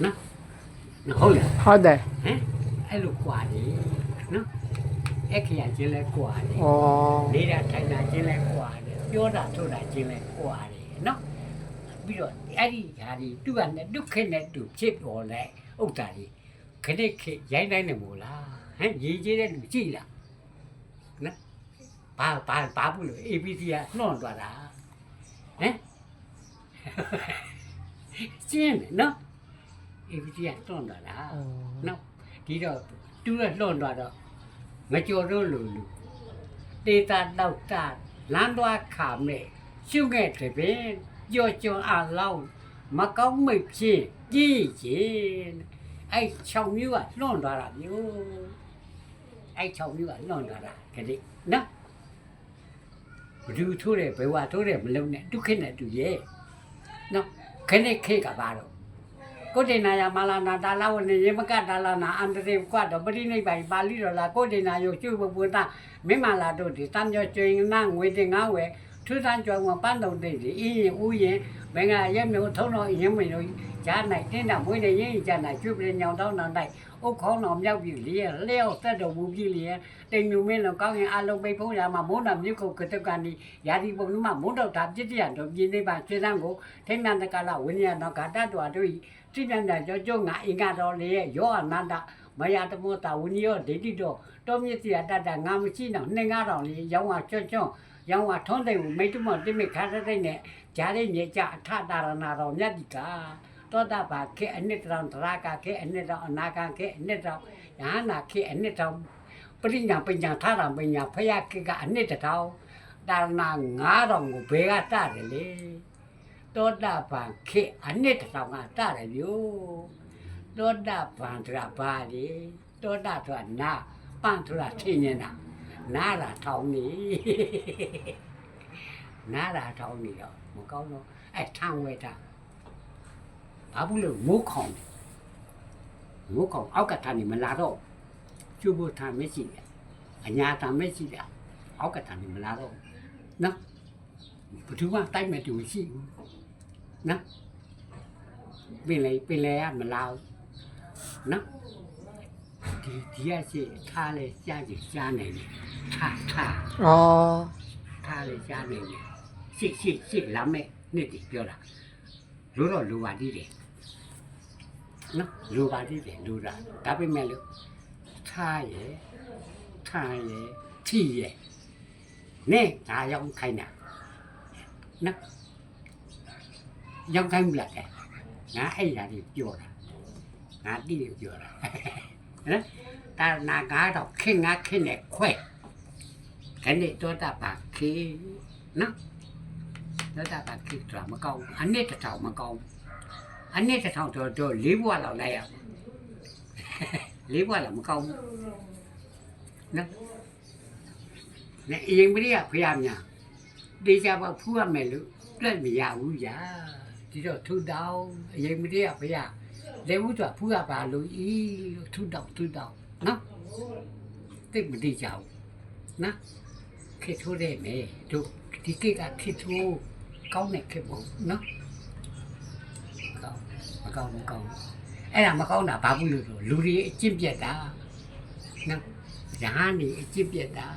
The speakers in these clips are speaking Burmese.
နော်ဟုတ်လား ဟုတ်တယ် ဟမ်အဲ့လိုကွာတယ်နော်အဲ့ခရချင်းလဲကွာတယ် ဩ နေတာထိုင်တာချင်းလဲကွာတယ်ပြောတာဆိုတာချင်းလဲကွာတယ်နော်ပြီးတော့အဲ့ဒီဓာတ်ဒီသူကနဲ့ဒုက္ခနဲ့တူဖြစ်ပေါ်လဲဥဒ္ဒါကြီးခဏခရိုင်းတိုင်းနေမို့လားဟမ်ရေးကြီးတဲ့လူကြည့်လားနော်ဘာဘူးလို့ ABC ကနှော့သွားတာဟမ်ကျင်းနော် ABC ကနှော့သွားတာနော်ဒီတော့တူကနှော့သွားတော့ငကြော်တော့လူတေတာတော့တာလမ်းသွားခါမဲ့ရှုခဲ့တယ်ပဲကြော်ကြော်အားလောက်မကောင်းမိတ်ဖြစ်ကြည့်ရင်အဲ့6မျိုးကနှော့သွားတာမျိုးအဲ့6မျိုးကနှော့သွားတာခဏနော်ဘယ်သူထိုးတယ်ဘယ်ဝါထိုးတယ်မလုံးနဲ့ဒုက္ခနဲ့တူရဲ့နော်ခဏခေကပါတော့ကိုတေနာယမာလာနာတာလဝနေရေမကတာလာနာအန္တရေကတော့ပရိနိဗ္ဗာန်ပါဠိတော်လားကိုတေနာယောကျွဘဘုဒ္ဓမိမလာတို့ဒီတမ်းကျော်ကျွင်နာငွေတင်ငါဝဲထူးဆန်းကြွယ်ဝပန်းတော်တိတ်ဒီအင်းရင်ဦးရင်ဘင်္ဂရဲမျိုးထုံးတော်ရင်မင်းတို့ဂျားနိုင်တင်းတာမွေးနေရင်ဂျားနိုင်ကျွပြညောင်တောင်းတော်နိုင်အုတ်ခေါင်းတော်မြောက်ပြီလေလျှောက်သက်တော်မူပြီလေတိမ်မြူမင်းတော်ကောင်းရင်အလုံးပိတ်ဖို့ရမှာမုန်းတော်မြုပ်ခုတ်ကတကန်ဒီယာဒီပုံမှာမုန်းတော်တာပြည့်တရတော်ပြင်းနေပါခြေစမ်းကိုထိမှန်တကလာဝိညာဉ်တော်ဂါတတော်တို့တိကျန်တဲ့ကြောငါအင်္ဂါတော်လေရောအနန္တမယတမောတာဝိနိယောဒိဋ္ဌိတော်တော်မြင့်စီတတငါမရှိတော့နှင်ကားတော်လေရောင်းဝချွတ်ချွတ်ရောင်းဝထုံးတဲ့မိတ်တမောတိမိခါတဲ့နဲ့ဂျားလေးမြေကြအထတာရဏတော်မြတ်ဒီကတောတာပါခေအနှစ်တောင်တရာကခေအနှစ်တောင်အနာကခေအနှစ်တောင်ညာနာခေအနှစ်တောင်ပရိညာပညာထာရပညာဖယားခေကအနှစ်တောင်တာရဏ9000ကိုဘယ်ကတတယ်လေတောတာပံခေအနှစ်တောင်ကတတယ်မျိုးတောတာပံတရာပါလေတောတာဆိုတာနာပံဆိုတာထင်းနေတာနားလာထောင်းနေနားလာထောင်းနေတော့မကောင်းတော့အဲထံဝဲတာဘာဘူးလို့မိုးခေါင်မိုးခေါင်အောက်ကထားနေမလာတော့ကျိုးဖို့ထားမရှိတယ်အညာထားမရှိတယ်အောက်ကထားနေမလာတော့နော်ဘယ်သူမှတိုက်မဲ့တူရှိဘူးနော်ပင်လေကမလာဘူးနော်ဒီရရှိထားလဲကြားကြကြားနေတယ်ထား ဩ ထားလေကြားနေတယ်ရှစ်လာမဲ့နှစ်တည်ပြောတာလို့တော့လိုပါသေးတယ်နော်လိုပါသေးတယ်လိုတာဒါပေမဲ့လို့ထားရထီရနဲ့ဒါရောက်ခိုင်းတာနော်ရောက်ခိုင်းမလားတဲ့ငါအဲ့ဓာကြီးပြောတာငါတိတယ်ပြောတာနော်တာနာကားတော့ခင်ငါခင်နဲ့ခွဲခဏတော့တာပါခေနော်တော့တာပါခေတော့မကောင်းအနှစ်တစ်ထောင်မကောင်းအနှစ်တစ်ထောင်တော့၄ဘွားလောက်လိုက်ရ၄ဘွားလောက်မကောင်းနော်နဲ့အရင်ကလေးကဖျားများဒေချာပါဖူးရမယ်လို့ပြတ်မရဘူးညာဒီတော့ထူတောင်းအရင်ကလေးကဖျားလေဘူးတော့ဖူးရပါလို့ဤထူတောင်းနော်တိတ်မတိကြဘူးနော်ခေထိုးတဲ့မယ်တို့ဒီကိကခေထိုးကောင်းတဲ့ခေပေါ့နော်မကောင်းအဲ့ဒါမကောင်းတာဘာဘူးလို့ဆိုလူတွေအကျင့်ပြတ်တာနော်ရဟန်းနေအကျင့်ပြတ်တာ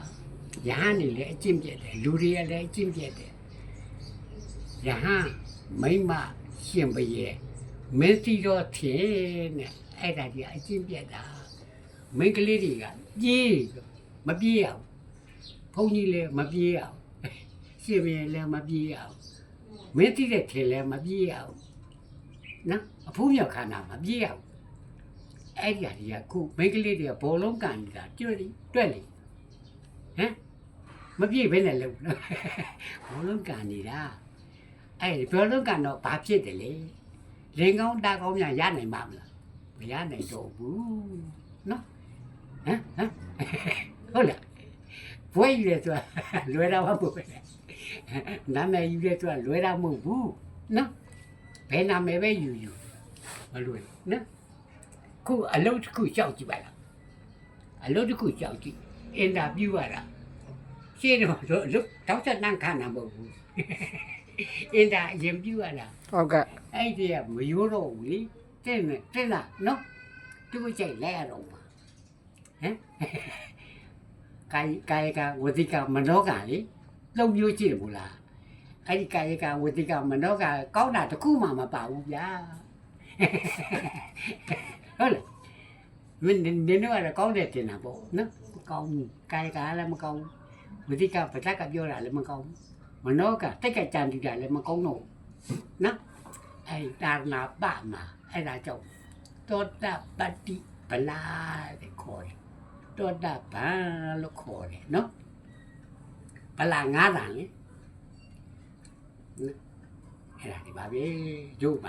ရဟန်းနေလည်းအကျင့်ပြတ်တယ်လူတွေကလည်းအကျင့်ပြတ်တယ်ရဟန်းမိမရှင်ပရဲ့မင်းစီတော့ထင်နဲ့အဲ့ဒါကြီးအကျင့်ပြတ်တာမိန်းကလေးတွေကပြေးမပြေးရဘူးဘုန်းကြီးလည်းမပြေးရဘူးရှင်ပရဲ့လည်းမပြေးရဘူးမင်းစီတဲ့ထင်လည်းမပြေးရဘူးနော်အဖိုးမြောက်ခန္ဓာမပြေးရဘူးအဲ့ဒီဟာကြီးကခုမိန်းကလေးတွေကဘောလုံးကန်နေတာတွက်လေဟမ်မပြေးဘဲနဲ့လို့ဘောလုံးကန်နေတာအဲ့ဒီဘောလုံးကန်တော့ဘာဖြစ်တယ်လေလင်ကောင်းတာကောင်းများရနိုင်မှာမလားမရနိုင်တော့ဘူးနော်ဟမ်ဟုတ်လားဘွဲယူရဲဆိုတာလွယ်တာမဟုတ်ဘူးနာမည်ယူရဲဆိုတာလွယ်တာမဟုတ်ဘူးနော်ဘယ်နာမည်ပဲယူမလွယ်နော်ခုအလုပ်တစ်ခုကြောက်ကြည့်ပါလားအလုပ်တစ်ခုကြောက်ကြည့်အင်တာဗျူးရတာရှင်းတော့အလုပ်တောက်ချက်နှံ့ခါနာမဟုတ်ဘူးအင်တာအရင်ဗျူးရတာ ဟုတ်ကဲ့ အဲ့ဒီကမရိုးတော့ဘူးလေ တဲ့လားနော်သူ့ကြိုက်လဲရတော့မှာဟမ်ကာယကဝတိကမနောကလေသုံးမျိုးကြည့်ဘူးလားအဲ့ဒီကာယကဝတိကမနောကကောင်းတာတခုမှမပါဘူးဗျာဟုတ်လားမင်းနေတော့ကောင်းတယ်တင်တာပေါ့နော်မကောင်းဘူးကာယကလည်းမကောင်းဝတိကပဇက်ကပြောတာလည်းမကောင်းမနောကတက်ကကြံတူတာလည်းမကောင်းတော့နော်အဲ့ဒါနာပမှာအဲ့ဒါကြောင့်သောတာပတ္တိပလာတဲ့ခေါ်တယ်သောတာပန်လို့ခေါ်တယ်နော်ပလာ9တန်လေအဲ့ဒါဒီပါပဲရုပ်